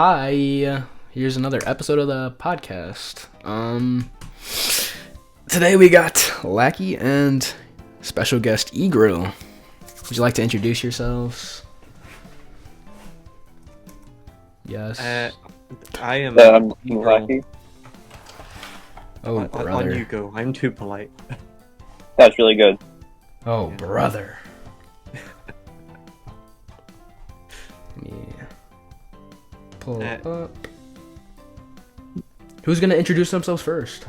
Hi, here's another episode of the podcast. Today we got Lackey and special guest E-Grill. Would you like to introduce yourselves? Yes. I am Lackey. Oh, on brother. you go. I'm too polite. That's really good. Oh, brother. Yeah. Pull up. Who's gonna introduce themselves first?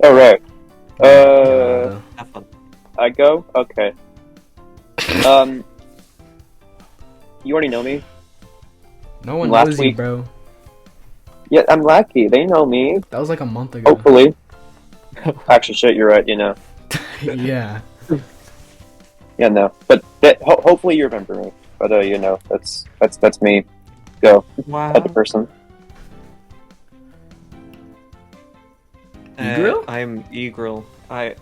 All right. Have fun. I go. Okay. You already know me. No one Last knows you, week- bro. Yeah, I'm Lackey. They know me. That was like a month ago. Hopefully. Actually, shit. You're right. You know. Yeah. Yeah, no. But hopefully you remember me. But you know, that's me. Go. Wow. Other person. E-Grill? I'm E-Grill. I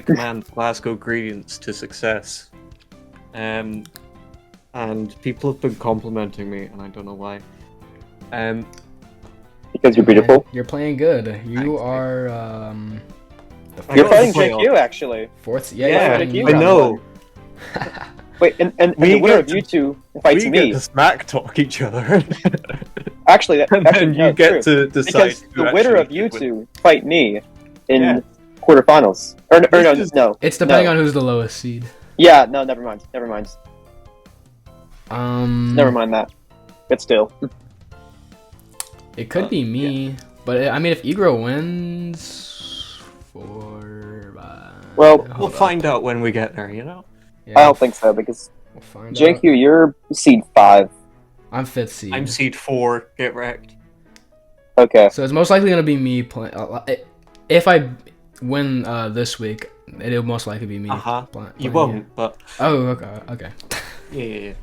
command Glasgow ingredients to success. And people have been complimenting me, and I don't know why. Because you're beautiful. You're playing good. You Thanks, are I You're got fighting the playoff. JQ actually. fourth. Yeah, Yeah, fighting you you. I know. Wait, and We the winner get of to- you two fights We me. get to smack talk each other, Actually, and actually, then no, you get true. to decide. Because who the winner actually of you should win. two fight me in Yeah. quarterfinals. Or no, This is- no. It's depending No. on who's the lowest seed. Yeah, no, never mind. Never mind that. But still. It could be me, but I mean, if Egro wins, Well, We'll find out when we get there, you know? Yeah, I don't think so, because we'll find JQ, out. you're seed 5. I'm fifth seed. I'm seed 4, get wrecked. Okay. So it's most likely gonna be me playing. If I win this week, it'll most likely be me. You playing, won't, but Yeah. Oh, okay. yeah.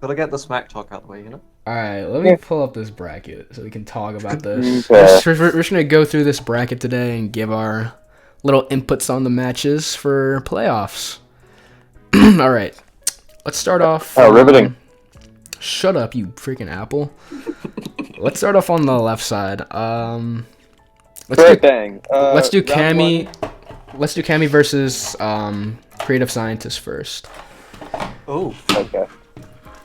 Gotta get the smack talk out of the way, you know? All right, let me pull up this bracket so we can talk about this. Okay. We're just gonna go through this bracket today and give our little inputs on the matches for playoffs. All right, let's start off. Oh, riveting. Shut up, you freaking apple. Let's start off on the left side. Great bang. Let's do round Cammy. one. Let's do Cammy versus Creative Scientist first. Oh. Okay.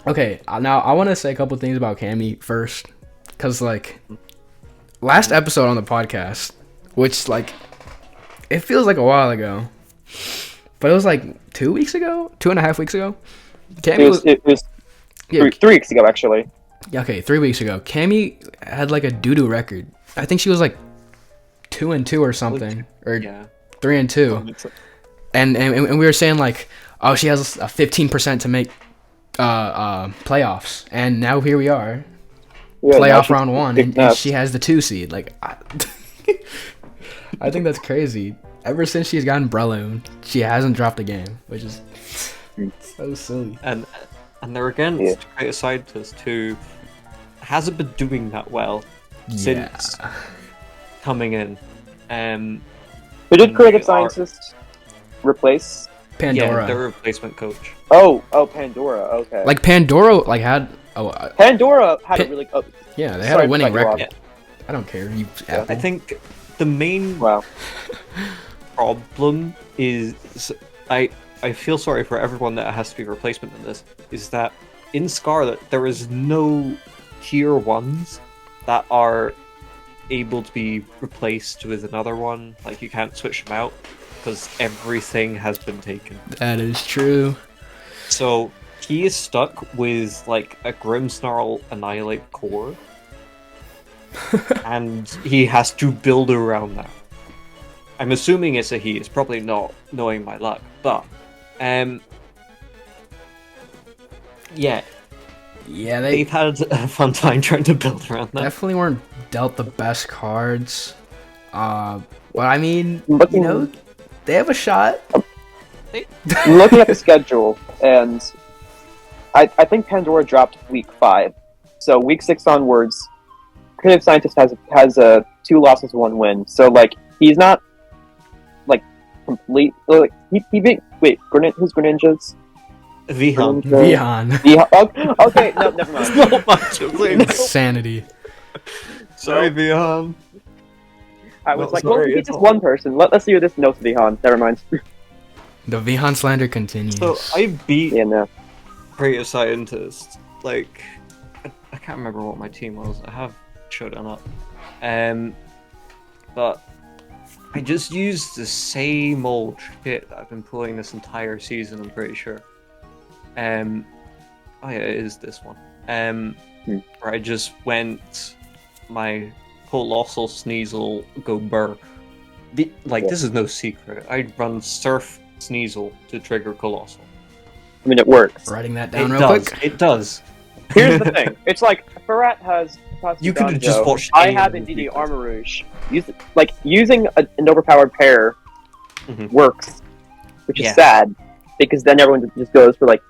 Okay, now I want to say a couple things about Cammy first, cause like last episode on the podcast, which like it feels like a while ago, but it was like 2 weeks ago, 2.5 weeks ago. Cammy It was yeah, 3 weeks ago, actually. okay, 3 weeks ago. Cammy had like a doo-doo record. I think she was like 2-2 or something, or Yeah. 3-2. And we were saying like, oh, she has a 15% to make playoffs, and now here we are, Yeah, now playoff she's round 1, big and nuts. she has the 2 seed. Like, I think that's crazy. Ever since she's gotten Breloom, she hasn't dropped a game, which is so silly. And they're against Yeah. Creative Scientist, who hasn't been doing that well since coming in. Who did Creative they are- Scientist replace? Pandora. Yeah, their replacement coach. Oh, Pandora. Okay. Like Pandora, like had Pandora had a really. Oh, yeah, they had sorry a to winning cut you off. record. I don't care. You Yeah. apple. I think the main Wow. problem is I feel sorry for everyone that has to be a replacement in this, is that in Scarlet there is no tier 1s that are able to be replaced with another one. Like, you can't switch them out because everything has been taken. That is true. So he is stuck with like a Grimmsnarl Annihilate core, and he has to build around that. I'm assuming it's a he. It's probably not, knowing my luck, but yeah, Yeah, they've had a fun time trying to build around that. definitely weren't dealt the best cards. But I mean, Looking- you know, they have a shot. I'm looking at the schedule, and I think Pandora dropped week 5. So week 6 onwards, Creative Scientist has a 2 losses, 1 win. So like he's not like complete. Like he beat who's Greninjas? Vihan. Vihan. Okay, no, never mind. Not much of it. Insanity. Sorry, Vihan. I was Not like, well, sorry we at just all. one person. Let's see who this knows Vihan. Never mind. The Vihan slander continues. So I beat Yeah, no. Creative Scientist. Like, I can't remember what my team was. I have Showdown up. But I just used the same old shit that I've been pulling this entire season, I'm pretty sure. Oh yeah, it is this one. Where I just went my Colossal Sneasel go burr. This is no secret. I'd run Surf Sneasel to trigger Colossal. I mean, it works. Writing that down It real does. quick. It does. Here's the thing. It's like Ferrat has. You could have just watched. I any have of the NDD videos. Armor Rouge. Using an overpowered pair Mhm. works, which is Yeah. sad because then everyone just goes for like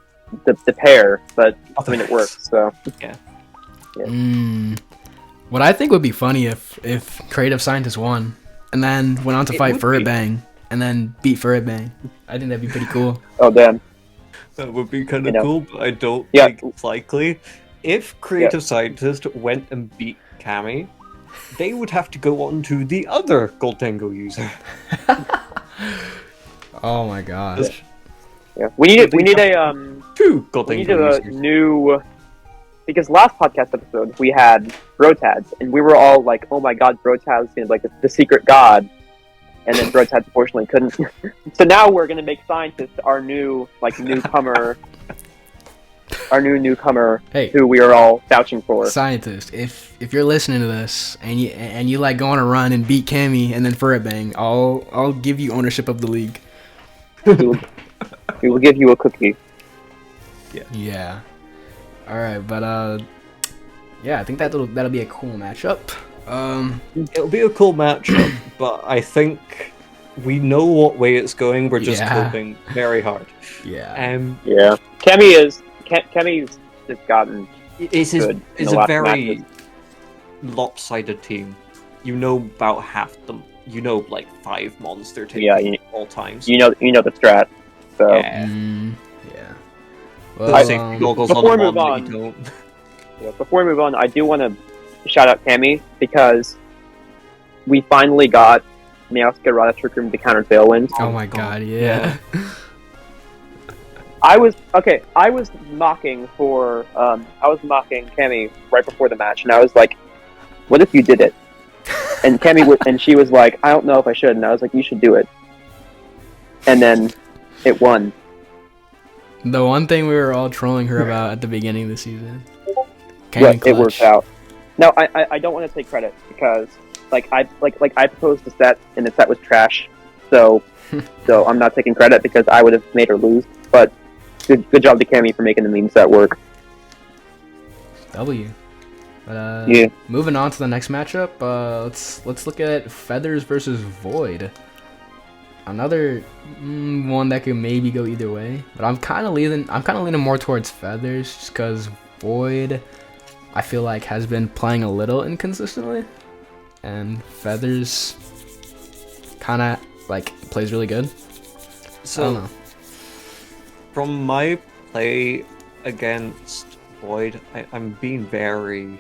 the pair. But I mean, it works. So What I think would be funny if Creative Scientist won and then went on to It fight would Furret be. Bang and then beat Furret Bang. I think that'd be pretty cool. oh damn. That would be kind You of know. cool, but I don't Yeah. think it's likely. If Creative Scientist went and beat Cammy, they would have to go on to the other Goldengo user. Oh my gosh. Yeah. We need a Two we need Goldengo a users. new. Because last podcast episode we had Brotads, and we were all like, "Oh my god, Brotads is like the secret god," and then Brotads unfortunately couldn't. So now we're gonna make Scientist our new newcomer, our new newcomer, Hey. who we are all vouching for. Scientist, if you're listening to this and you like go on a run and beat Cammy and then Furret Bang, I'll give you ownership of the league. We will give you a cookie. Yeah. All right, but yeah, I think that'll be a cool matchup. It'll be a cool matchup, but I think we know what way it's going. We're just Yeah. hoping very hard. Yeah. Yeah, Kemi's just gotten It's good in it's the a last very matches. lopsided team. You know about half them. You know, like 5 monster takes Yeah, at all times. you know the strat. So Yeah. Yeah. The Well, safety goggles on before the we one move that on- you don't. yeah, before we move on, I do want to shout out Kemi because we finally got Meowsca Rada Trick Room to counter Tailwind. oh my god, yeah. I was mocking Kemi right before the match, and I was like, "What if you did it?" And and she was like, "I don't know if I should," and I was like, "You should do it." And then it won. The one thing we were all trolling her about at the beginning of the season. Came Yeah, in it worked clutch. out. No, I don't want to take credit because I proposed the set and the set was trash, so I'm not taking credit because I would have made her lose. But good job to Cammy for making the meme set work. W. But Yeah. moving on to the next matchup, let's look at Feathers versus Void. Another one that could maybe go either way, but I'm kind of leaning more towards Feathers just because Void, I feel like, has been playing a little inconsistently, and Feathers kind of like plays really good. I don't So, know. from my play against Void, I'm being very,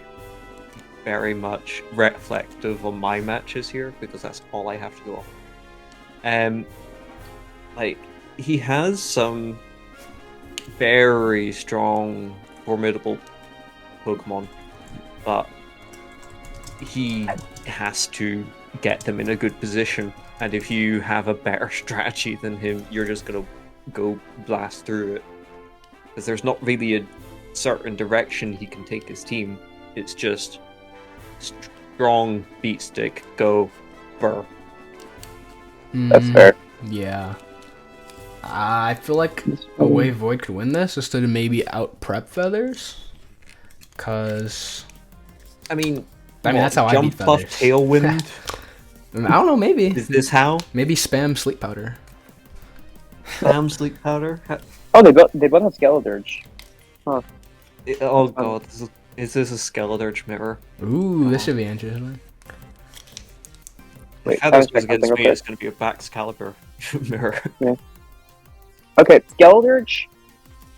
very much reflective on my matches here because that's all I have to go off. Like, he has some very strong, formidable Pokemon, but he has to get them in a good position. And if you have a better strategy than him, you're just gonna go blast through it. Because there's not really a certain direction he can take his team. It's just strong beat stick, go burr. That's fair. Yeah. I feel like a way Void could win this is to maybe out prep Feathers. Cause I mean, that's how I jump beat buff Feathers. tailwind. I don't know, maybe. Is this how? Maybe spam sleep powder. Spam sleep powder? Oh, they both have Skeledirge. Oh god, is this a Skeledirge mirror? Ooh, this should be interesting. Wait, If how this I goes was checking against me, something it's going to be a Bax Caliber mirror. Okay, Skeledirge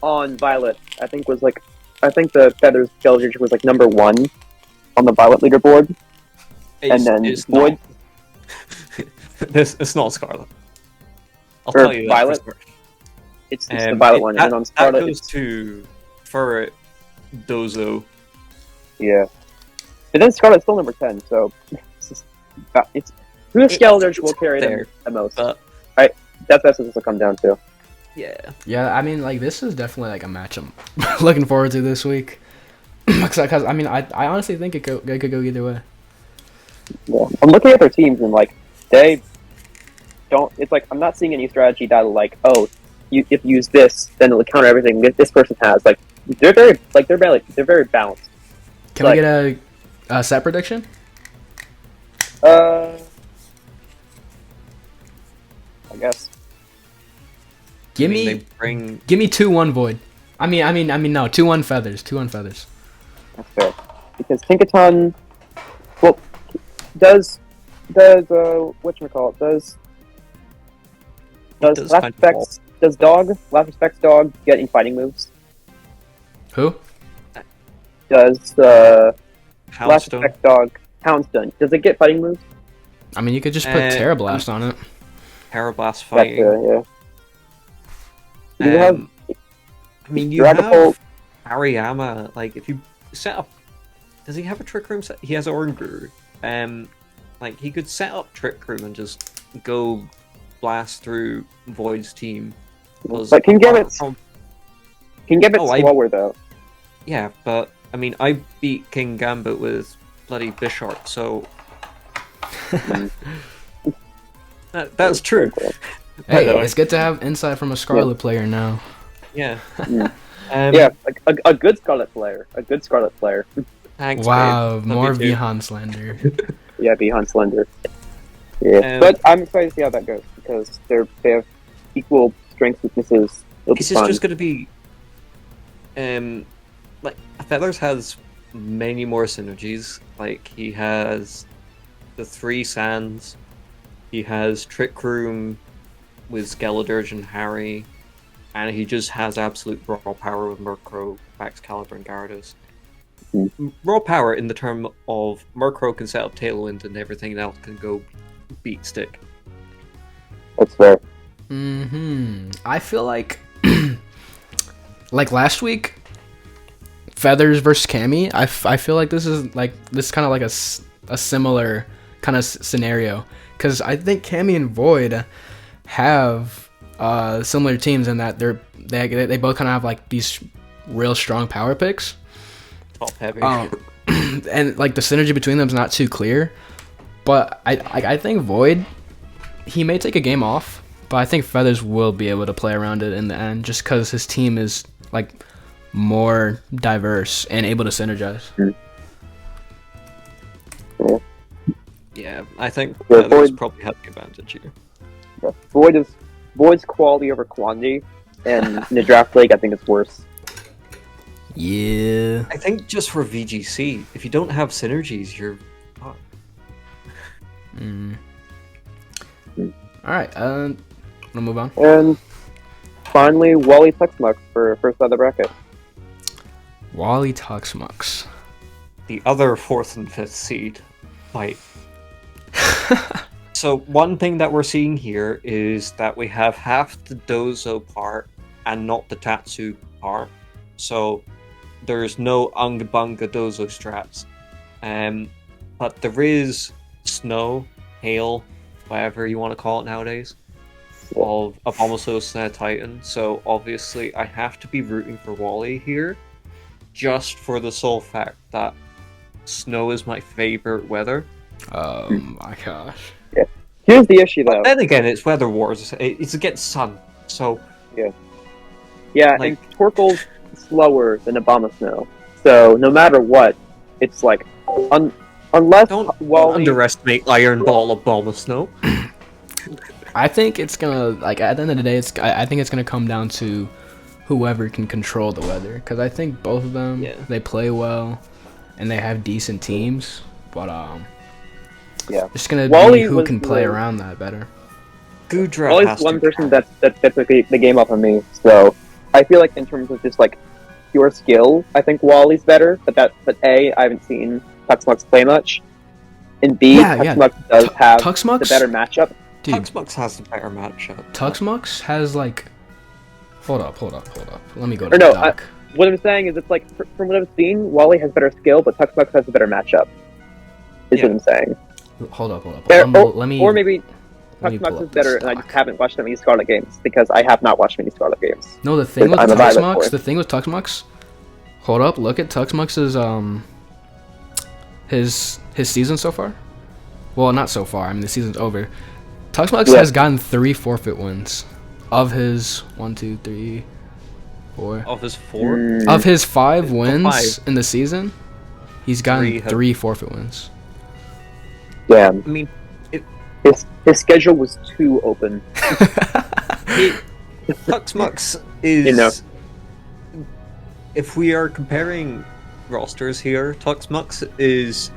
on Violet, I think the Feathers Skeldridge was like number 1 on the Violet leaderboard, and then it's Void not. It's not Scarlet. I'll or tell you that. Violet. For sure. It's the Violet one, and on Scarlet that goes it's, to Ferret, Dozo. yeah. But then Scarlet's still number 10, so it's who the Skeldridge will carry them there, the most. but Right? That's what this will come down to. yeah. Yeah, I mean, like, this is definitely, like, a match I'm looking forward to this week. Because, I mean, I honestly think it could go either way. Yeah. I'm looking at their teams, and, like, they don't... It's like, I'm not seeing any strategy that'll, like, oh, if you use this, then it'll counter everything that this person has. Like, they're very balanced. Can Like- we get a set prediction? I guess. Give I mean, me they bring 2-1 Void. I mean, no, 2-1 Feathers. 2-1 Feathers. That's fair. Because Tinkaton, well, does whatchamacallit, does does Last kind of Respects, Last Respects Dog get any fighting moves? Who? Does Last Houndstone. Respects Dog, Houndstone, does it get fighting moves? I mean, you could just put Terra Blast on it. Parablast That's, fighting. yeah. You have I mean, you Dragapult. have Ariyama. Like, if you set up, does he have a Trick Room set? He has Oranguru. Like, he could set up Trick Room and just go blast through Void's team. But can get it Oh, slower though. Yeah, but I mean, I beat King Gambit with bloody Bisharp, so that's true. Hey, By the it's good to have insight from a Scarlet player now. Yeah. Yeah. Um, Yeah, like a good Scarlet player. A good Scarlet player. Thanks, Wow, babe. more Love you too. Vihan slander. Yeah, Behind Slender. Yeah, but I'm excited to see how that goes because they have equal strengths, weaknesses. It'll be This is fun. just going to be, like Feathers has many more synergies. Like he has the 3 Sands, he has Trick Room with Skeledirge and Harry, and he just has absolute raw power with Murkrow, Excalibur, and Gyarados. Raw power in the term of Murkrow can set up Tailwind and everything else can go beat Stick. That's fair. I feel like, like last week, Feathers versus Cammy. I feel like this is kind of like a similar kind of scenario because I think Cammy and Void have similar teams in that they both kind of have like these real strong power picks. Top heavy. And like the synergy between them is not too clear, but I think Void, he may take a game off, but I think Feathers will be able to play around it in the end just because his team is like more diverse and able to synergize. Yeah, I think Yeah, Feathers Void- probably have the advantage here. Yeah. Void's quality over quantity, and in the draft league, I think it's worse. Yeah. I think just for VGC, if you don't have synergies, you're fucked. All right. Wanna move on? And finally, Wally Tuxmux for first out of the bracket. Wally Tuxmux. The other 4th and 5th seed fight. So one thing that we're seeing here is that we have half the Dozo part and not the Tatsu part. So there's no Unga Bunga Dozo strats. But there is snow, hail, whatever you want to call it nowadays, of Abomasous Titan. So obviously I have to be rooting for Wally here, just for the sole fact that snow is my favorite weather. Oh my gosh. Here's the issue, though. But then again, it's Weather Wars. It's against sun, so Yeah, like- and Torkoal's slower than Abomasnow. So no matter what, it's like unless don't Wally. underestimate Iron Ball of Abomasnow. I think it's gonna like at the end of the day, I think it's gonna come down to whoever can control the weather because I think both of them they play well and they have decent teams, but Yeah, it's gonna Wally be who was can play the- around that better. Gudra Wally's has one to person carry. that took the game off of me. So I feel like in terms of just like pure skill, I think Wally's better. But A, I haven't seen Tuxmux play much, and B, Tuxmux does have Tuxmux? the better matchup. Dude, Tuxmux has the better matchup. Tuxmux has like. Hold up. Let me go Or to no, the doc. what I'm saying is, it's like from what I've seen, Wally has better skill, but Tuxmux has the better matchup. Is what I'm saying. Hold up. Or maybe let me pull Tuxmux up is better, this and I doc. just haven't watched that many Scarlet games because I have not watched many Scarlet games. No, the thing with I'm a Violet Tuxmux, boy. hold up, look at Tuxmux's his season so far. Well, not so far. I mean, the season's over. Tuxmux has gotten 3 forfeit wins of his 1, 2, 3, 4. Of his 4? Of his 5 wins 5. in the season, he's gotten 3 forfeit wins. Yeah, I mean, his schedule was too open. Tuxmux is. You know. If we are comparing rosters here, Tuxmux is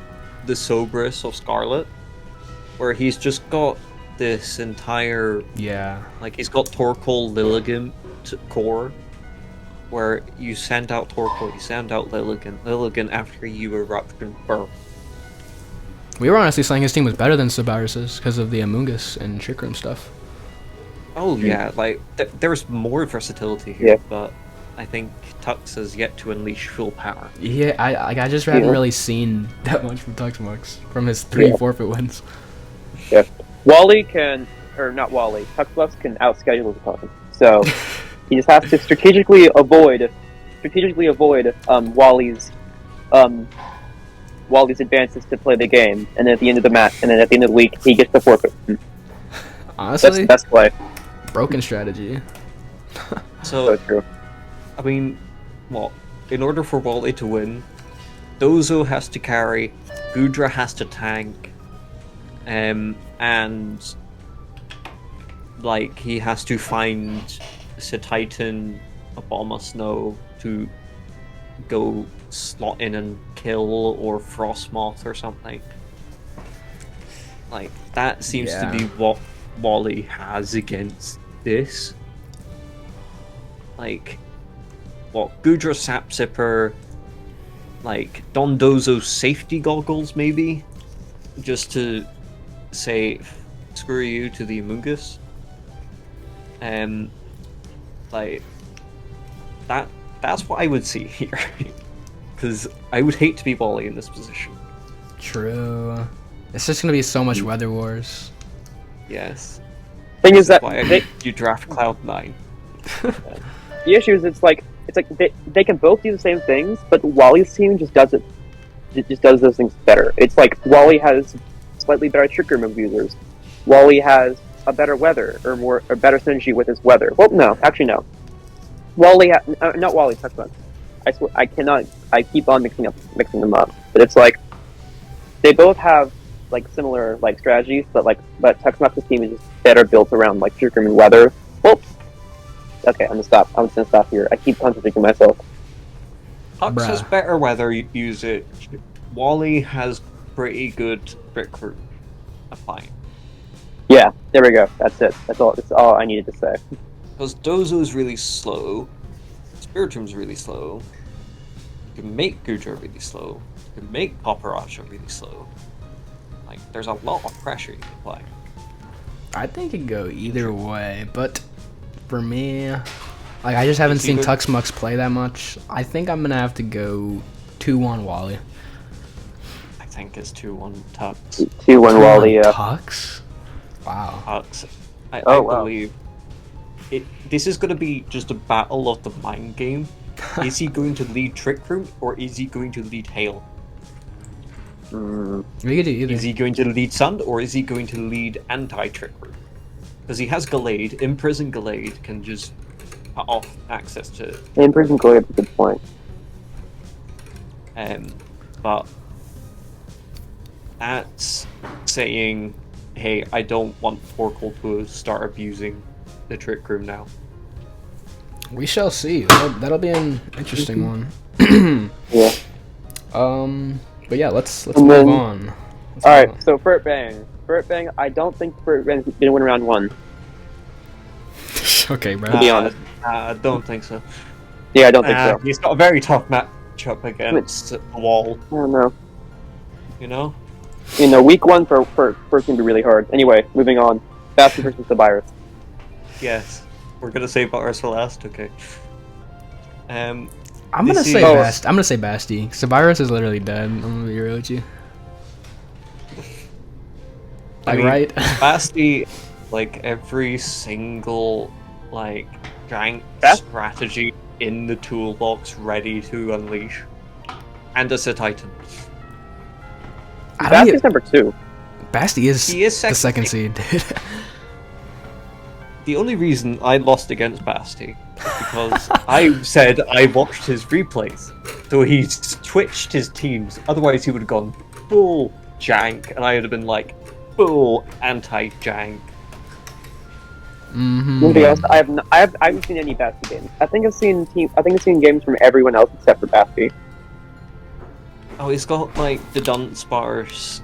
the Soberus of Scarlet, where he's just got this entire. Yeah. Like, he's got Torkoal Lilligant core, where you send out Torkoal, you send out Lilligant after you erupt and burn. We were honestly saying his team was better than Sabarus's because of the Amoongus and Trick Room stuff. Oh yeah, like there's more versatility here, Yeah. but I think Tux has yet to unleash full power. Yeah, I just haven't really seen that much from Tuxmux from his 3 forfeit wins. Yeah, Wally can, or not Wally, Tuxmux can outschedule his opponent. So he just has to strategically avoid Wally's advances to play the game, and then at the end of the match, and then at the end of the week, he gets the forfeit. Honestly, That's the best play. broken strategy. So true. I mean, well, in order for Wally to win, Dozo has to carry, Gudra has to tank, and like he has to find Titan, Obama Snow to go slot in and kill, or Frostmoth or something. Like, that seems to be what Wally has against this. Like, what, Gudra Sap Zipper, like, Dondozo's safety goggles, maybe? Just to say, screw you to the Amoongus. Like, that's what I would see here. Because I would hate to be Wally in this position. True. It's just gonna be so much Weather Wars. Yes. Thing is that Why you draft Cloud9. the issue is it's like they can both do the same things, but Wally's team just does those things better. It's like Wally has slightly better trick room abusers. Wally has a better weather or better synergy with his weather. Well, no, actually no. Wally, not Wally. Tuxmux. I swear, I keep on mixing them up. But it's like they both have like similar like strategies, but Tuxmux's team is just better built around like trick room and weather. Well, okay, I'm just gonna stop here. I keep contradicting myself. Hux has better weather usage. Wally has pretty good trick room applying. Yeah, there we go. That's it. That's all I needed to say. Because Dozo's really slow, Spiritom's really slow, you can make Gudra really slow, you can make Paparacha really slow. Like, there's a lot of pressure you can apply. I think it could go either way, but for me, like, I just haven't seen Tuxmux play that much. I think I'm gonna have to go 2-1 Wally. I think it's 2-1 Tux. 2-1 Wally, yeah. Tux? Wow. Tux. I wow. believe this is going to be just a battle of the mind game. Is he going to lead Trick Room, or is he going to lead Hail? We could do either. Is he going to lead Sun, or is he going to lead anti-Trick Room? Because he has Gallade. Imprison Gallade can just cut off access to... Imprison Gallade is a good point. But that's saying, hey, I don't want Torkoal to start abusing the Trick Room now. We shall see. That'll be an interesting one. Yeah. But yeah, let's move on. Alright, so Furt Bang. I don't think Furt Bang's gonna win round 1. Okay, bro. To be honest. I don't think so. Yeah, I don't think so. He's got a very tough matchup against the wall, I don't know. you know? Week 1 for first can be really hard. Anyway, moving on. Basti versus Tobias. Yes. We're gonna save ours for last, okay. I'm gonna This say is- Basti. I'm gonna say Basti. Savirus is literally dead. I'm gonna be real with you. I Like, mean, right? Basti, like every single like jank Bast- strategy in the toolbox ready to unleash. And it's a Titan. I don't Basti's get, number 2. Basti is, He is the second second. seed, dude. The only reason I lost against Basti is because I said I watched his replays. So he switched his teams. Otherwise he would have gone full jank and I would have been like full anti-jank. Mm-hmm. To be honest, I haven't seen any Basti games. I think I've seen games from everyone else except for Basti. Oh, he's got like the Dunsparce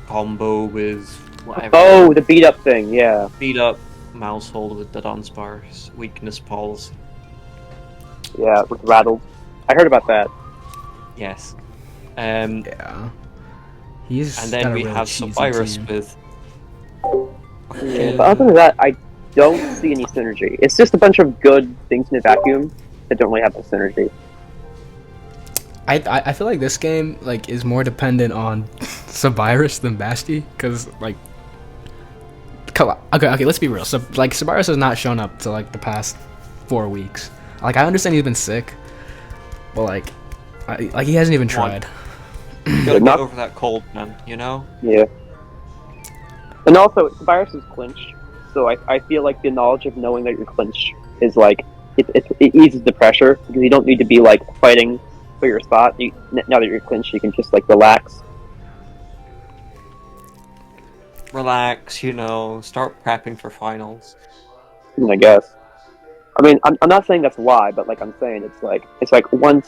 combo with whatever. Oh, the beat up thing, yeah. Beat up Mousehold with the Dunsparce weakness policy. Yeah, with Rattled. I heard about that. Yes. Yeah. He's And got then a we really have cheesy Savirus team. with. Yeah, but other than that, I don't see any synergy. It's just a bunch of good things in a vacuum that don't really have the synergy. I feel like this game like is more dependent on Savirus than Basti, because like, okay, let's be real. So like, Savirus has not shown up to like the past 4 weeks. Like, I understand he's been sick, but like he hasn't even tried. You gotta Not- get over that cold, man, you know? Yeah. And also, Tobias is clinched, so I feel like the knowledge of knowing that you're clinched is like, it eases the pressure, because you don't need to be like fighting for your spot. Now that you're clinched, you can just like relax. Relax, you know, start prepping for finals. I guess. I mean, I'm not saying that's why, but like I'm saying, it's like once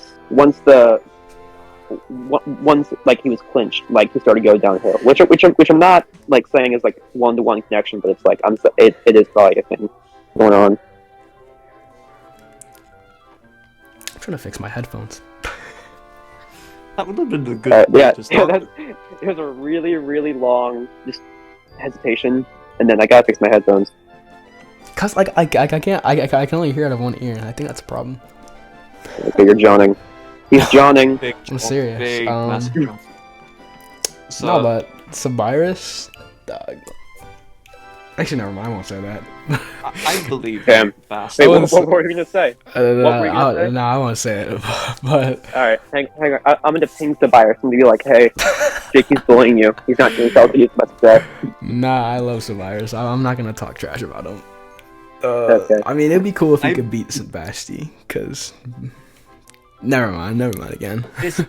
like he was clinched, like he started going downhill. Which I'm not like saying is like 1-to-1 connection, but it's like it is probably a thing going on. I'm trying to fix my headphones. That would have been a good way Yeah, to start. it was a really really long just hesitation, and then I gotta fix my headphones. Cause like I can only hear out of one ear, and I think that's a problem. Okay, you're Johning. He's Johning. Big I'm jump, serious. Big, massive jump. So, No, but Savirus. Actually, never mind. I won't say that. I believe Damn. you, Basti. Wait, was- what were you gonna say? What were you gonna say? No, I won't say it. But All right, hang on. I'm gonna ping Tobias and be like, "Hey, Jakey's bullying you. He's not gonna tell what he's about to say." nah, I love Savirus. I'm not gonna talk trash about him. Okay. I mean, it'd be cool if he I- could beat Basti, cause. Never mind again. This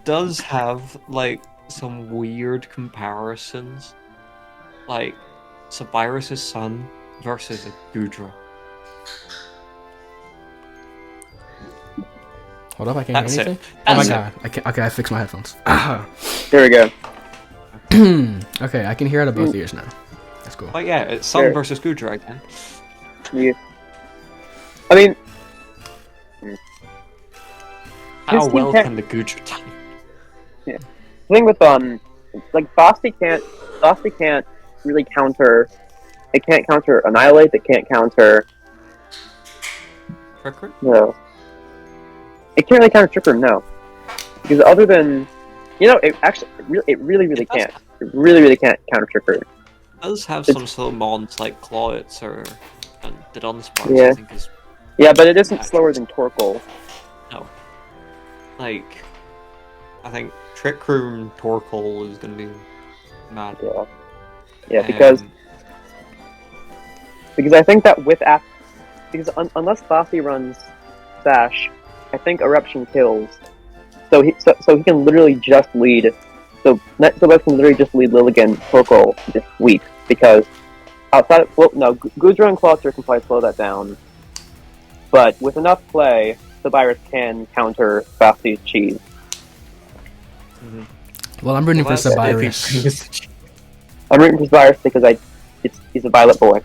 does have like some weird comparisons, like Savirus' son versus a Gudra. Hold up, I can't That's hear it. anything. Oh my That's it. god, I can't. Okay, I fixed my headphones. Here we go. Okay, I can hear out of both ears now. That's cool. But yeah, it's son Sure. versus Gudra again. Yeah. I mean, How His well team can the Gudra tank? the thing with like Basti can't really counter. It can't counter Annihilate. It can't counter. Trickery? No. It can't really counter Trick Room, no. Because other than, it actually, it really can't. It really can't counter Trick Room. It does have It's- some sort of mons like Clawitz or and the Dunsparce, Yeah. I think is Yeah, but it isn't slower than Torkoal. like I think Trick Room Torkoal is gonna be mad. Yeah. Yeah, because Um, I think that because unless Basti runs Sash, I think Eruption kills. So he can literally just lead. So Netflix can literally just lead Lilligan Torkoal this week, because outside of, Gudra and Clawster can probably slow that down. But with enough play, the virus can counter Basti's cheese. Well, I'm rooting for well, that's- Savirus. I'm rooting for Cyrus because he's a Violet boy.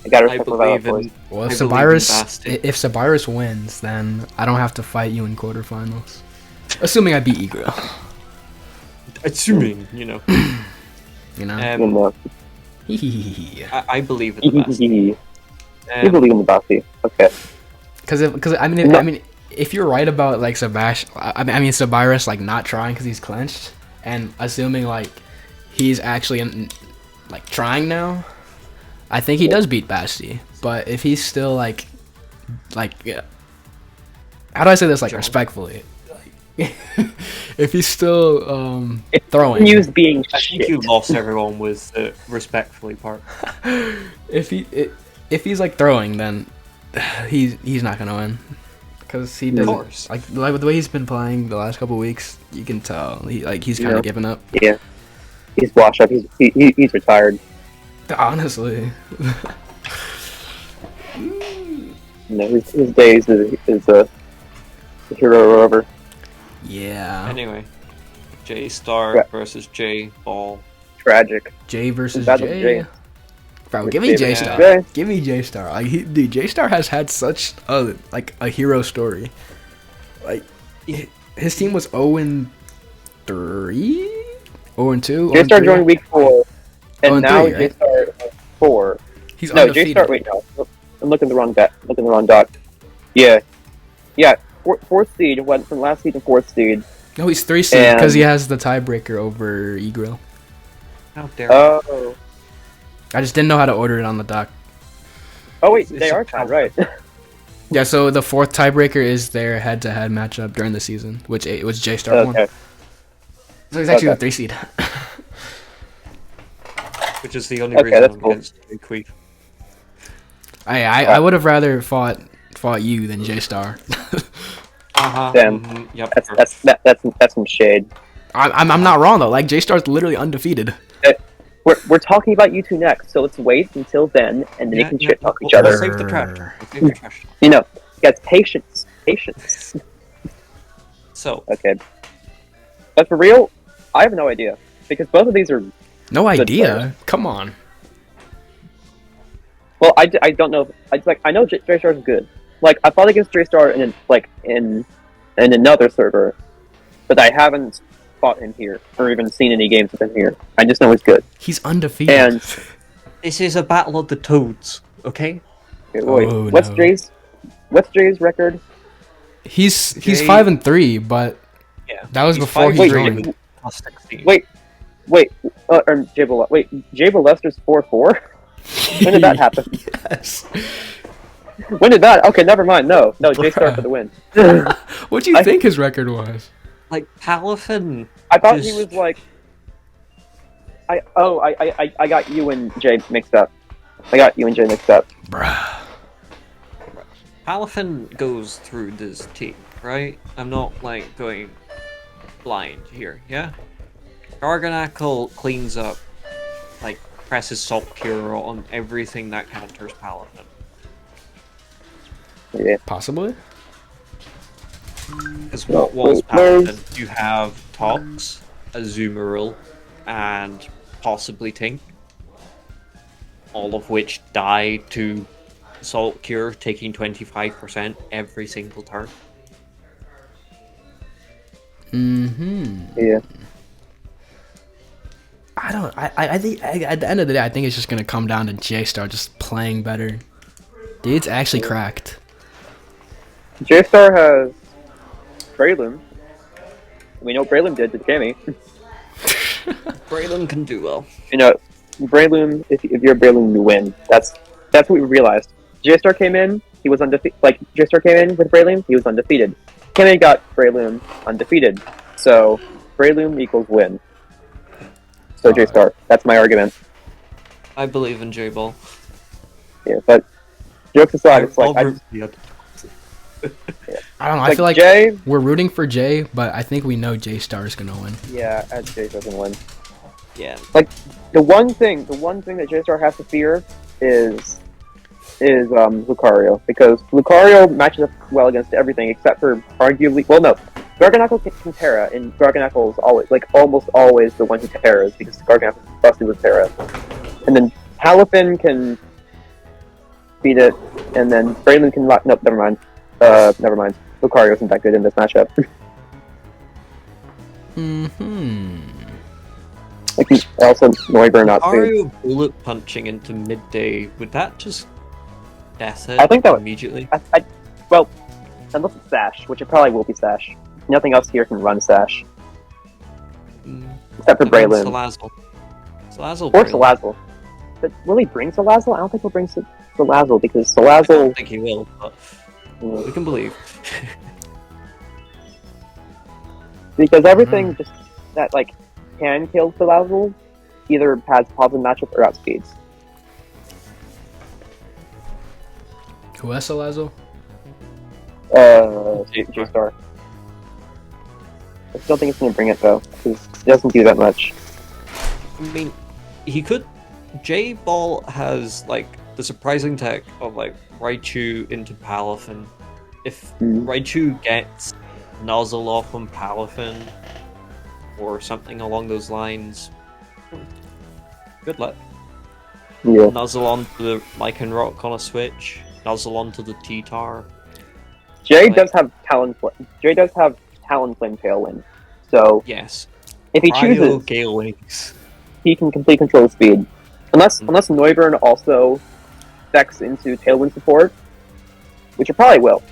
I gotta I respect my Valor believe Force. in. Well, I if believe in Sabirus, Basti. if Sabirus wins, then I don't have to fight you in quarterfinals. Assuming I beat Egro, Assuming, you know. you know. You know. I believe in the Basti. You believe in the Basti. Okay. Because if you're right about like Sabirus like not trying because he's clenched, and assuming like he's actually like trying now, I think he does beat Basti. But if he's still like yeah, how do I say this like respectfully? Like, if he's still throwing, Continues being I think shit. you lost everyone with the respectfully part. if he's like throwing, then he's not gonna win. Because he doesn't like the way he's been playing the last couple weeks. You can tell he's kind of given up. Yeah, he's washed up. He's retired. Honestly, his days is a hero or over. yeah. Anyway, J Star versus J Ball. Tragic. J versus Battle of J. J. Bro, give me J Star. J. Give me J Star. Like dude, J Star has had such a hero story. Like his team was 0-3, 0-2. J Star joined week 4, and 0-3, now right? J Star is 4. He's No, undefeated. J Star. Wait, no. I'm looking the wrong doc. Looking the wrong doc. Yeah. Fourth seed went from last seed to 4th seed. No, he's 3 seed because he has the tiebreaker over Egro. How dare you? Oh. I just didn't know how to order it on the doc. Oh wait, It's they a are tied, right? Yeah, so the 4th tiebreaker is their head-to-head matchup during the season, which it was J Star won. Okay. So he's actually Okay. the 3 seed. Which is the only Okay, reason that's I'm cool. against Queef. I would have rather fought you than J Star. Damn. Mm-hmm, yep. That's some shade. I'm not wrong though. Like J Star's literally undefeated. We're talking about you two next, so let's wait until then, and then you can shit talk each We'll other. save the trash. We'll save the trash. You know, guys, patience. So, Okay. But for real, I have no idea because both of these are. No Good idea. players. Come on. Well, I don't know. I know J Star is good. Like I fought against J Star in another server, but I haven't fought him here or even seen any games with him here. I just know he's good. He's undefeated. And this is a battle of the toads, okay? wait, Oh, what's no. Jay's record? he's Jay- 5-3, but Yeah. that was He's before he 5-3 joined. with plus 16. Wait, Jay Lester's 4-4. When did that happen? Yes. When did that? Okay, never mind. No, J Star Bruh. for the win. What do you think his record was? Like, Palafin. I thought he Just- was like. I got you and Jay mixed up. Bruh. Palafin goes through this team, right? I'm not, like, going blind here, yeah? Garganackle cleans up, like, presses Salt Cure on everything that counters Palafin. Yeah. Possibly. Because what was Palafin? You have Tox, Azumarill, and possibly Tink. All of which die to Salt Cure, taking 25% every single turn. Mm-hmm. Yeah. I think at the end of the day, I think it's just gonna come down to J Star just playing better. Dude's actually cracked. J Star has Breloom. We know what Breloom did to Cammy. Braylon can do well. You know, Breloom. If you're Breloom, you win. That's what we realized. J Star came in. He was undefeated. Like J Star came in with Breloom. He was undefeated. Cammy got Breloom undefeated. So Breloom equals win. So J Star. That's my argument. I believe in J-Ball. Yeah, but jokes aside, it's like I'll root for the other- I don't know. I feel like Jay. we're rooting for Jay, but I think we know J Star is gonna win. Yeah, as Jay doesn't win. Yeah. The one thing that J Star has to fear is Lucario, because Lucario matches up well against everything except for arguably. Well, no, Garganackle can Terra, and Garganackle is always almost always the one who Terras because Garganackle is busted with Terra, and then Palafin can beat it, and then Braylon can lock. Nope, never mind. Never mind. Lucario isn't that good in this matchup. Like, also, Noivern not speed. Mario bullet punching into midday, would that just death it I think that would immediately? Well, unless it's Sash, which it probably will be Sash. Nothing else here can run Sash. Except for And then Braylon. Salazzle. Salazzle. Or Braylon. Salazzle. But will he bring Salazzle? I don't think he'll bring Salazzle, because I Salazzle... don't think he will, but we can believe. Because everything just that, like, can kill Salazzle either has positive matchup or outspeeds. Who has Salazzle? J-Star. I still think it's gonna bring it, though, because it doesn't do that much. I mean, he could. J-Ball has, like, the surprising tech of, like, Raichu into Palafin. If Raichu gets Nuzzle off on Palafin, or something along those lines, good luck. Yeah. Nuzzle onto the Lycanroc on a switch, Nuzzle onto the T-Tar. Jay Like- does have Talonflame. Jay does have Talonflame Tailwind. So, Yes. if he Cryo chooses, Gale Wings. he can complete control speed. Unless Noivern also specs into Tailwind support, which it probably will.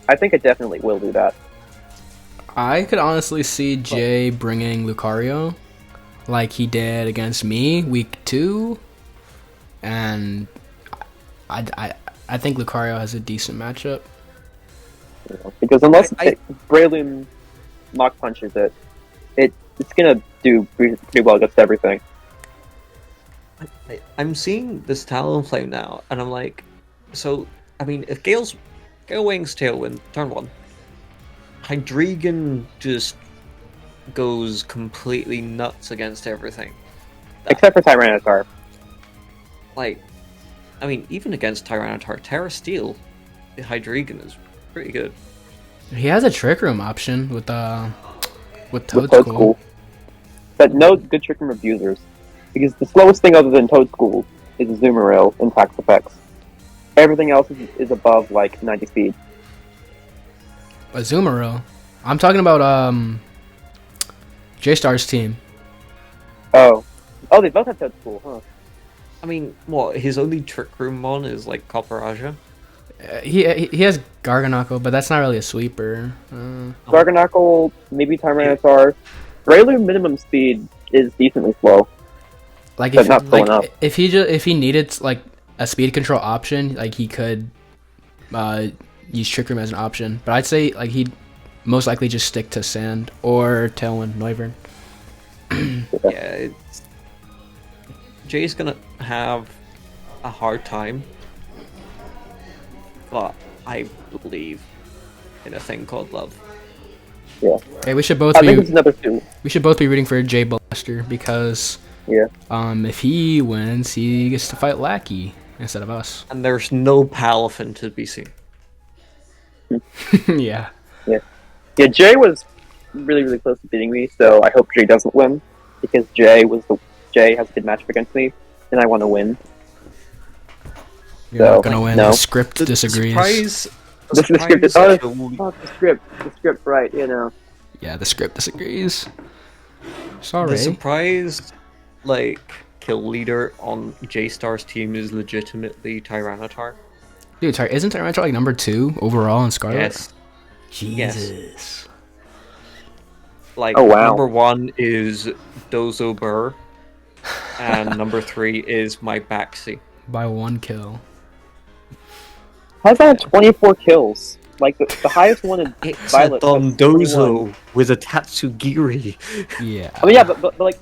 I think it definitely will do that. I could honestly see Jay bringing Lucario, like he did against me week 2, and I think Lucario has a decent matchup. You know, because unless Braylon Mach punches it, it's gonna do pretty well against everything. I'm seeing this Talonflame now, and I'm like, so, I mean, if Gale Wings Tailwind, turn 1, Hydreigon just goes completely nuts against everything. Except for Tyranitar. Like, I mean, even against Tyranitar, Terra Steel, the Hydreigon is pretty good. He has a Trick Room option with With Toadschool. But no good Trick Room abusers. Because the slowest thing other than Toadschool is Azumarill in tax effects. Everything else is above, like, 90 speed. Azumarill. I'm talking about J-Star's team. Oh, they both have Toadschool, huh? I mean, what, his only Trick Room mon is, like, Copperaja? He has Garganacl, but that's not really a sweeper. Garganacl, maybe Tyranitar. Breloom minimum speed is decently slow. Like But not slow enough. if he needed like a speed control option, like he could use Trick Room as an option. But I'd say like he'd most likely just stick to Sand or Tailwind Noivern. Yeah, Jay's gonna have a hard time, but I believe in a thing called love. Yeah. Okay, we should both I be think it's another 2. rooting for Jay Blaster because Yeah. if he wins, he gets to fight Lackey instead of us. And there's no Palafin to be seen. Yeah. Yeah, Jay was really, really close to beating me, so I hope Jay doesn't win. Because Jay has a good matchup against me, and I want to win. You're So, not gonna win. no. The script disagrees. The script is surprise- the script, right, you know. Yeah, the script disagrees. The Sorry. surprise, like, kill leader on J-Star's team is legitimately Tyranitar. Dude, isn't Tyranitar like number 2 overall in Scarlet? Yes. Jesus. Like, Oh, wow. number 1 is Dozo Burr, and number 3 is my Baxi. By 1 kill. How's that 24 kills? Like, the highest one is It's Violet. a Dondozo with a Tatsugiri. Yeah. I mean, yeah, but like,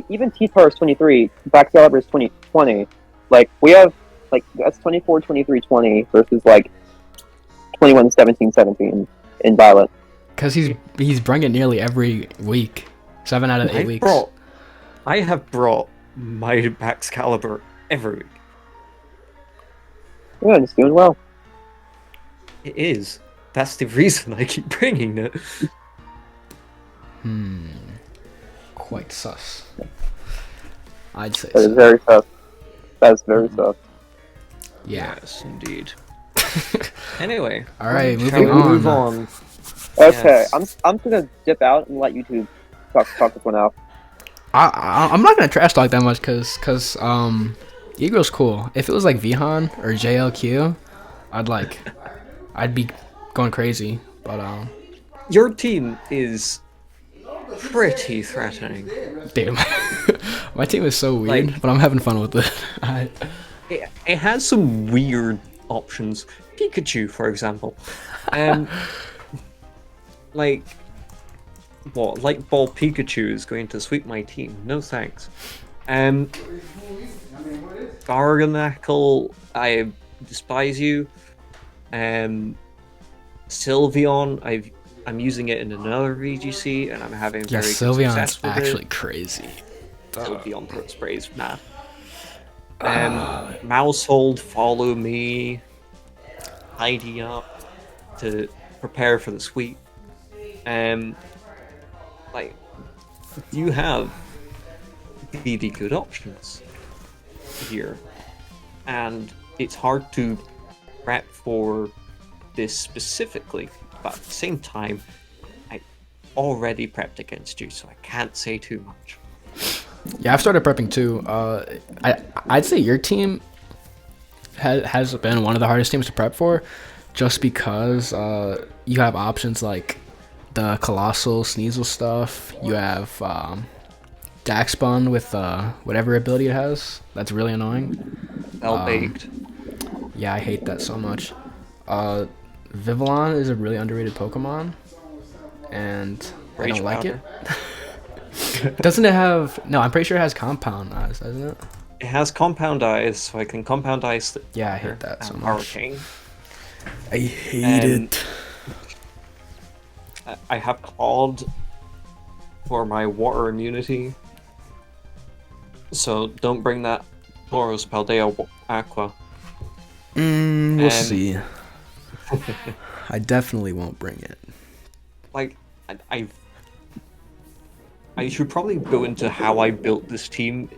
even T-Tar is 23, Baxcalibur is 20. Like, we have, like, that's 24, 23, 20 versus, like, 21, 17, 17 in Violet. Because he's bringing it nearly every week. 7 out of 8 weeks. I have brought my Baxcalibur every week. Yeah, it's doing well. It is. That's the reason I keep bringing it. Quite sus. I'd say That is so. very tough. That is very tough. Yeah. Yes, indeed. Anyway, All right, shall moving we on. move on? Okay, Yes. I'm gonna dip out and let you two talk this one out. I'm not gonna trash talk that much because Eagle's cool. If it was like Vihan or JLQ, I'd be going crazy. But Your team is pretty threatening. damn, my team is so weird, Like- but I'm having fun with it. It has some weird options. Pikachu, for example. Like, what? Light Ball Pikachu is going to sweep my team. No thanks. Garganacl, I despise you. Sylveon, I'm using it in another VGC, and I'm having Yeah, very good Sylveon's success with actually it. crazy. Sylveon throat sprays, nah. Mousehold, follow me. Tidy up to prepare for the sweep. Like, you have really good options here, and it's hard to prep for this specifically, but at the same time, I already prepped against you, so I can't say too much. Yeah, I've started prepping too. I'd say your team has been one of the hardest teams to prep for, just because you have options like the Colossal Sneasel stuff. You have Daxbun with whatever ability it has. That's really annoying. Well baked. Yeah, I hate that so much. Vivillon is a really underrated Pokemon, and I Rage don't like it. powder. Doesn't it have? No, I'm pretty sure it has Compound Eyes, doesn't it? It has compound eyes, so I can compound eyes. Yeah, I hate that so much. Hurricane. I hate Um, it. I have Clawed for my water immunity, so don't bring that Tauros Paldea Aqua. We'll um, see. I definitely won't bring it. Like, I should probably go into how I built this team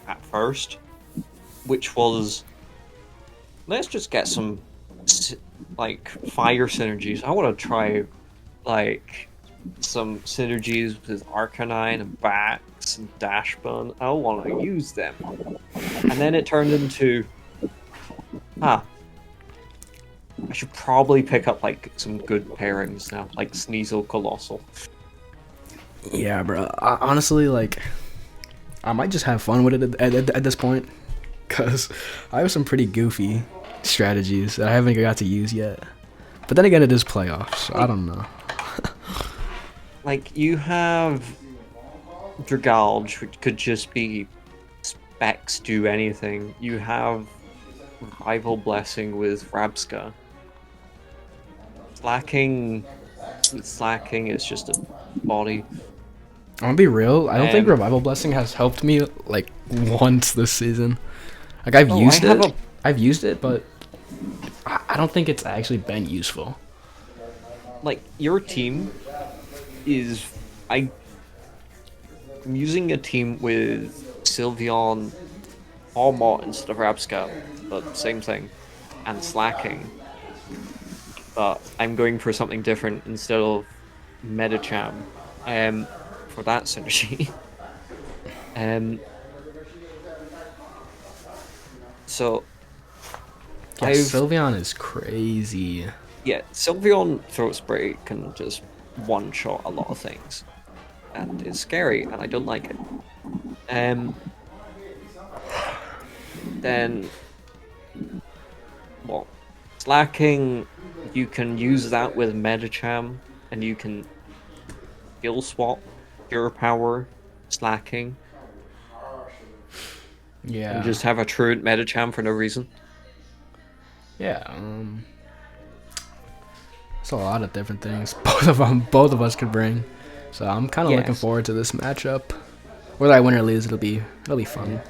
at first, which was, let's just get some like fire synergies. I want to try like some synergies with Arcanine and Bax and Dashbun. I want to use them, and then it turned into, I should probably pick up like some good pairings now, like Sneasel Colossal. Yeah, bro. Honestly, like, I might just have fun with it at this point, cause I have some pretty goofy strategies that I haven't got to use yet. But then again, it is playoffs, so I don't know. Like, you have Dragalge, which could just be specs do anything. You have Revival Blessing with Rabska. Slacking is just a body. I'm gonna be real. I don't think Um, Revival Blessing has helped me like once this season. Like I've Oh, used I have it. I've used it, but I don't think it's actually been useful. Like, your team is... I'm using a team with Sylveon, Almot instead of Rabska, but same thing, and Slacking. But I'm going for something different instead of Medicham, for that synergy. So Yeah, I've Sylveon is crazy. yeah, Sylveon Throat Spray can just one-shot a lot of things, and it's scary, and I don't like it. Then, well, Slacking, you can use that with Medicham, and you can skill swap Pure Power, Slacking, Yeah. and just have a truant Medicham for no reason. Yeah. It's a lot of different things. Both of us could bring. So I'm kind of looking Yes. forward to this matchup. Whether I win or lose, it'll be fun.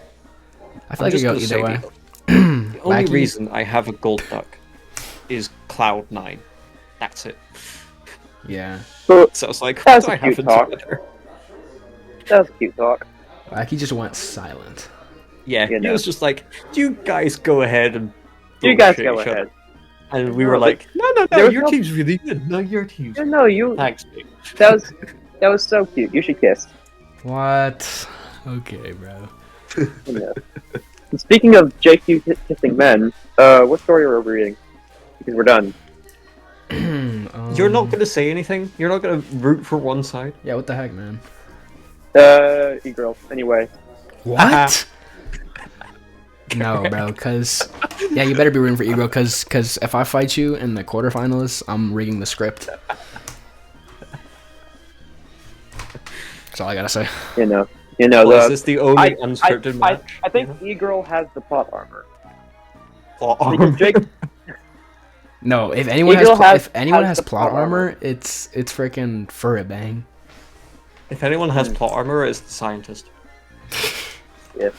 I feel like it just go gonna either say way. The only Wacky. reason I have a Gold Duck is Cloud9. That's it. Yeah. So So it's like, That's what do a I have cute in talk. Twitter? that was a cute talk. Wacky just went silent. Yeah, You he know. was just like, "You guys go ahead and You guys bullshit go each other." ahead. And we No, were but like, "No, there was your no- team's really good. No, your team's." You know, you. Thanks, mate. That was so cute. You should kiss. What? Okay, bro. You know. And speaking of JQ kissing men, what story are we reading? Because we're done. You're not gonna say anything. You're not gonna root for one side. Yeah, what the heck, man? E-girl. Anyway. What? No, bro, cause yeah, you better be rooting for Ebro, cause if I fight you in the quarterfinals, I'm rigging the script. That's all I gotta say. You know. Well, is this the only unscripted match? I think E-girl has the plot armor. Plot Because armor. Jake, No, if anyone Eagle has has the plot plot armor, it's freaking Furibang. If anyone has plot armor, it's the scientist. yeah.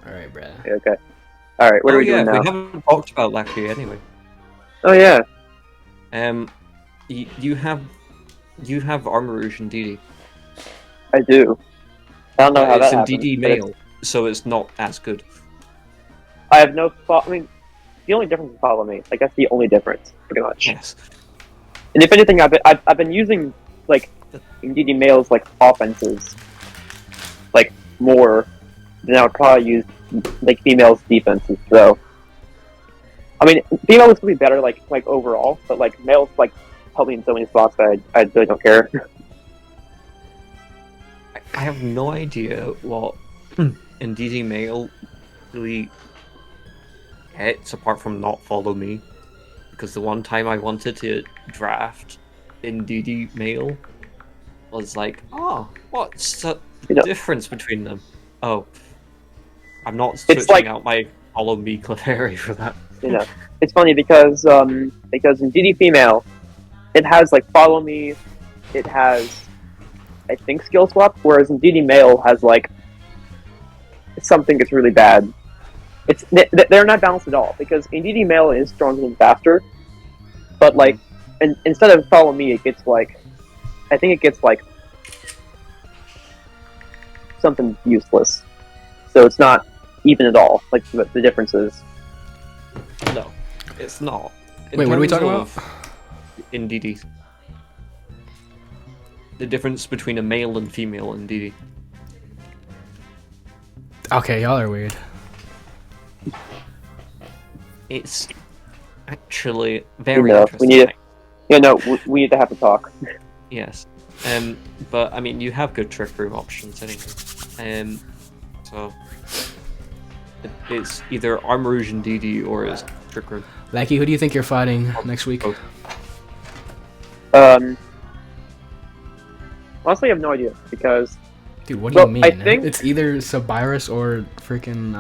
All right, bro. Okay. All right. What are we doing now? We haven't talked about Lucky anyway. Oh yeah. You have Armor Rouge and DD. I do. I don't know how It's that in happened. DD but it's- male, so it's not as good. I have no thought. I mean, the only difference is follow me. Like that's the only difference, pretty much. Yes. And if anything, I've been using like in DD males like offenses, like more than I would probably use like females defenses. So, I mean, females could be better like overall, but like males like help me in so many spots that I really don't care. I have no idea what in DD male really hits apart from not follow me, because the one time I wanted to draft in DD male was like, oh, what's the difference between them? Oh, I'm not switching out my follow me Clefairy for that. It's funny because in DD female, it has like follow me, it has I think skill swap, whereas in DD male has like something that's really bad. They're not balanced at all, because in DD male is stronger and faster, but like instead of follow me, it gets like I think it gets like something useless. So it's not even at all. Like the differences. No, it's not. Wait, what are we talking about? In DD. The difference between a male and female in DD. Okay, y'all are weird. It's actually very interesting. We need to have a talk. Yes. But I mean, you have good trick room options anyway. So it's either Armor Rouge and DD or it's trick room. Lackey, who do you think you're fighting next week? Honestly, I have no idea, because Dude, what do you mean? I think It's either Sabirus or freaking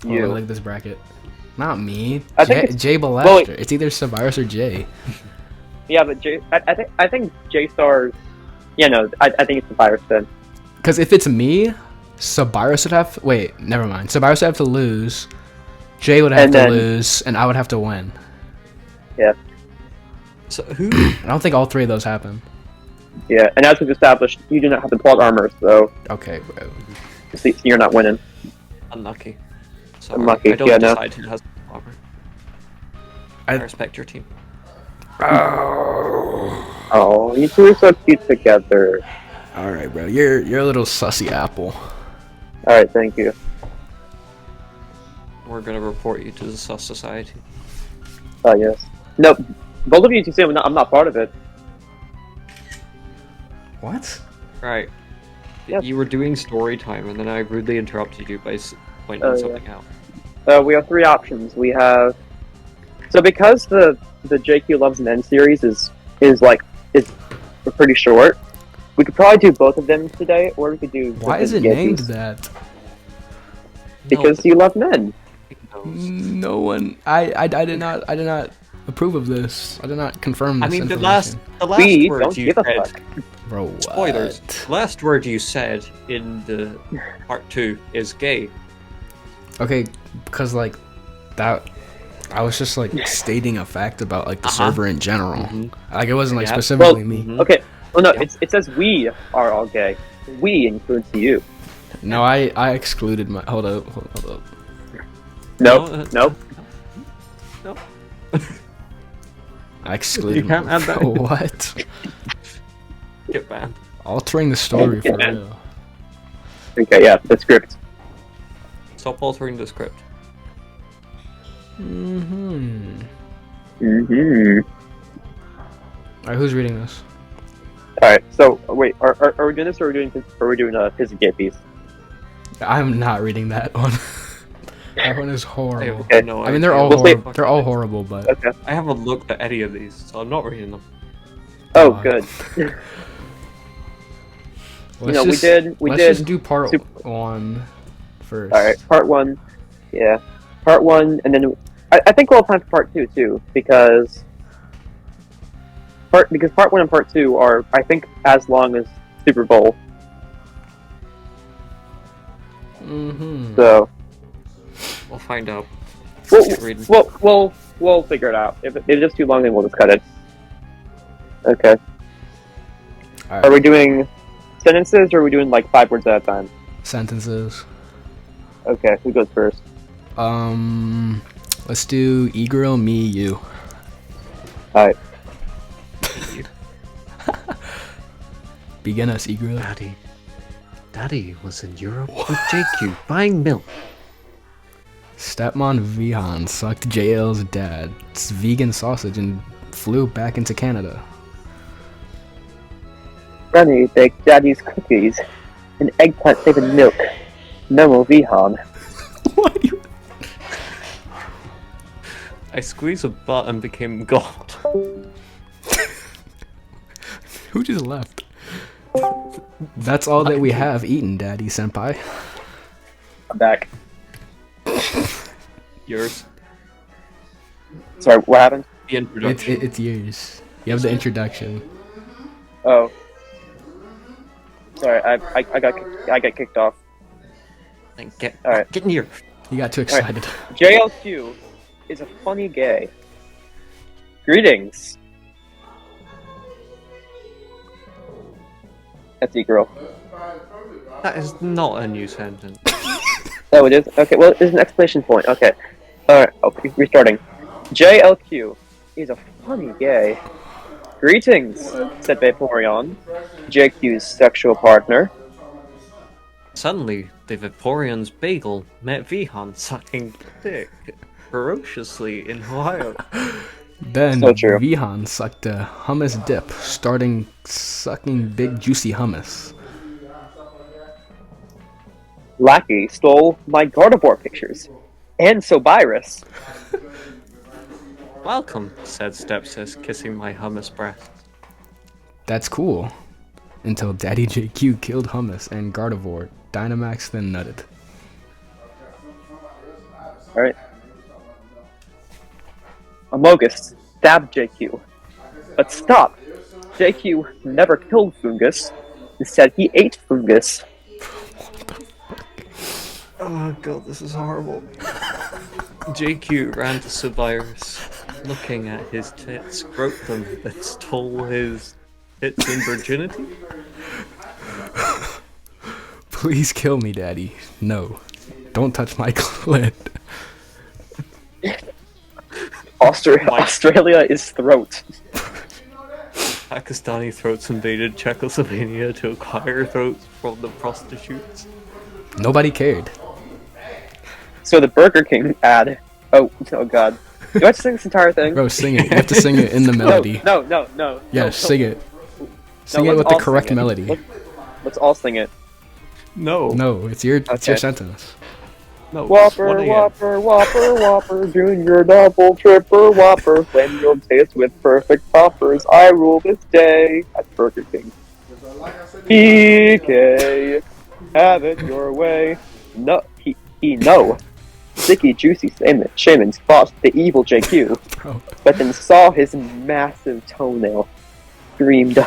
you. Look at this bracket. Not me. I think Jay Belaster. It's either Sabirus or Jay. Yeah, but I think J Star. Yeah, no, I think it's the virus then. Because if it's me, Sabirus would have. Wait, never mind. Sabirus would have to lose. Jay would have to lose, and I would have to win. Yeah. So who? I don't think all three of those happen. Yeah, and as we've established, you do not have the plot armor, so Okay, bro. so you're not winning. Unlucky. So Unlucky, I don't yeah, no. decide who has the armor. I respect your team. Oh, you two are so cute together. All right, bro. You're a little sussy apple. All right, thank you. We're gonna report you to the Sus Society. Oh yes. No, both of you two say I'm not part of it. What? Right. Yes. You were doing story time, and then I rudely interrupted you by pointing something out. We have three options. We have because the JQ Loves Men series is pretty short. We could probably do both of them today, or we could do. Why is it named that? Because you love men. No one. I did not approve of this. I did not confirm this. I mean, the information. last We word don't you give a said. fuck. Bro, what? Spoilers. The last word you said in the part 2 is gay. Okay, because like that, I was just like stating a fact about like the server in general. Like it wasn't like specifically me. Okay. Well, no, it says we are all gay. we includes you. No, I excluded my. Hold up. Nope. Nope. No. I excluded. You can't add that. What? Get banned. Altering the story for Yeah. real. Okay, yeah, the script. Stop altering the script. Mm-hmm. Mm-hmm. Alright, who's reading this? Alright, so, wait, are we doing this or are we doing a Physics piece? I'm not reading that one. That one is horrible. I have no I mean, they're idea all what the fuck they're it all is. horrible, but Okay. I haven't looked at any of these, so I'm not reading them. Oh, God. good. let's we let's did just do part super- 1 first. Alright, part 1. Yeah. Part 1, and then I think we'll have time for part 2 too, because part 1 and part 2 are, I think, as long as Super Bowl. Mm-hmm. So We'll find out. Keep reading. we'll figure it out. If it's just too long, then we'll just cut it. Okay. Alright. Are we doing sentences, or are we doing like 5 words at a time? Sentences. Okay, who goes first? Let's do e-girl, me, you. Alright. Begin us, e-girl. Daddy was in Europe with JQ buying milk. Stepmom Vihan sucked JL's dad's vegan sausage and flew back into Canada. Granny baked Daddy's cookies and eggplant flavored milk. Memo Vihan. What? You... I squeezed a butt and became God. Who just left? That's all that we have eaten, Daddy Senpai. I'm back. Yours. Sorry, what happened? The introduction. It's yours. You have the introduction. Oh. Sorry, I got kicked off. Get in here. You got too excited. JLQ is a funny gay. Greetings. That's E-girl. That is not a new sentence. Oh, it is? Okay, well, there's an exclamation point. Okay. Alright, restarting. JLQ is a funny gay. Greetings, said Vaporeon, JQ's sexual partner. Suddenly, the Vaporeon's bagel met Vihan sucking dick ferociously in Ohio. Then So true. Vihan sucked a hummus dip, starting sucking big juicy hummus. Lackey stole my Gardevoir pictures. And Sobirus. Welcome, said stepsis, kissing my hummus breast. That's cool. Until Daddy JQ killed Hummus and Gardevoir, Dynamax then nutted. Alright. Amogus stabbed JQ. But stop! JQ never killed Fungus. Instead, he ate Fungus. Oh god, this is horrible. JQ ran to Subirus, looking at his tits, groped them, then stole his tits and virginity? Please kill me, Daddy. No. Don't touch my clit. Australia is throat. Pakistani throats invaded Czechoslovakia to acquire throats from the prostitutes. Nobody cared. So the Burger King ad. Oh god. Do I have to sing this entire thing? Bro, sing it. You have to sing it in the melody. No. Yeah, sing it. Sing it let's with the all correct sing it. melody. Let's all sing it. No. No, it's your Okay. sentence. No. Whopper, 1 a.m. Whopper, Whopper, Whopper, Junior, Double, Tripper, Whopper, blend your taste with perfect toppers. I rule this day at Burger King. PK, have it your way. No, no. Sticky, juicy Shaman's fought the evil JQ, Bro. but then saw his massive toenail. Screamed.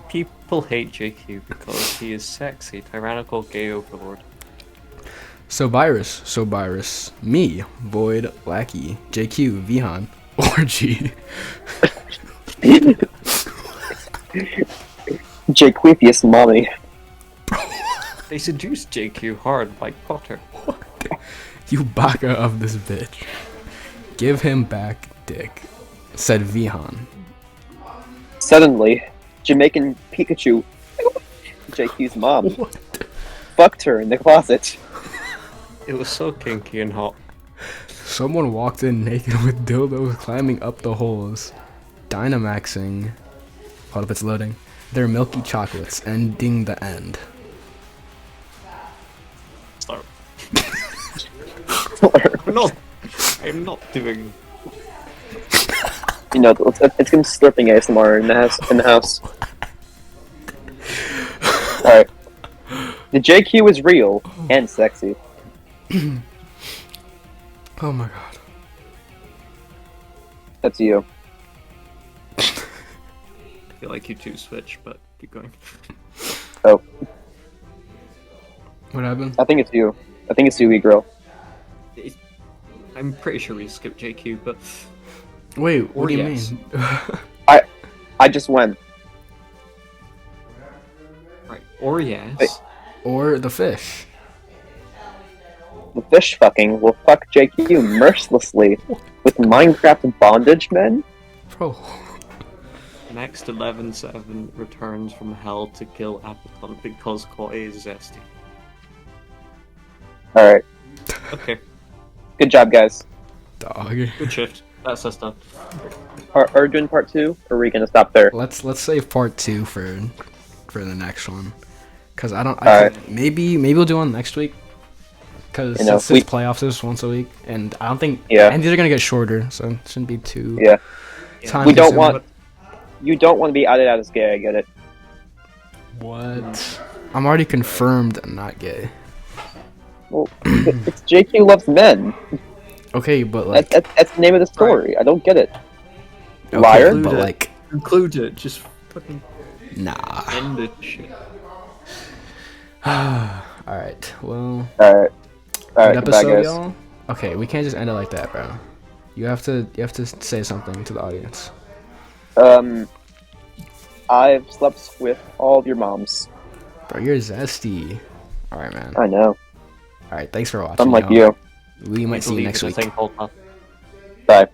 People hate JQ because he is sexy, tyrannical gay overlord. Sobirus, me, Void, Lackey, JQ, Vihan, Orgy. Jaquefius mommy. They seduced JQ hard like Potter. You baka of this bitch. Give him back dick, said Vihan. Suddenly, Jamaican Pikachu, JQ's mom, What? fucked her in the closet. It was so kinky and hot. Someone walked in naked with dildos climbing up the holes, Dynamaxing. Hold up, it's loading. Their milky chocolates, ending the end. Start. I'm not doing. You know, it's gonna slurping ASMR in the house. Alright. The JQ is real and sexy. Oh my god. That's you. I feel like you two switch, but keep going. Oh, What happened? I think it's you. I think it's you, girl. I'm pretty sure we skipped JQ, but Wait, what Or do you yes. mean? I just went. right. Or yes. Wait. Or the fish. The fish fucking will fuck JQ mercilessly with Minecraft bondage men. Bro. Next 11-7 returns from hell to kill Appleton because Koi is zesty. Alright. Okay, Good job, guys. Dog. good shift. That's us done. Are we doing part 2? Or are we gonna stop there? Let's save part 2 for the next one. Cause I don't. Alright. Maybe we'll do one next week. Cause You know, since this playoffs is once a week, and I don't think. Yeah. And these are gonna get shorter, so it shouldn't be too. Yeah. time We don't consuming. want- You don't want to be outed out as gay, I get it. What? I'm already confirmed not gay. Well, it's JQ loves men. Okay, but like. That's the name of the story. I don't get it. okay, Liar? But Include it. like. Include it. Just fucking Nah. end the shit. Alright, well. Alright. Good Alright, goodbye, episode, guys. y'all. Okay, we can't just end it like that, bro. You have to say something to the audience. I've slept with all of your moms. Bro, you're zesty. Alright, man. I know. Alright, thanks for watching. Unlike y'all. you. We might see you Believe next in a week. thing called love. Bye.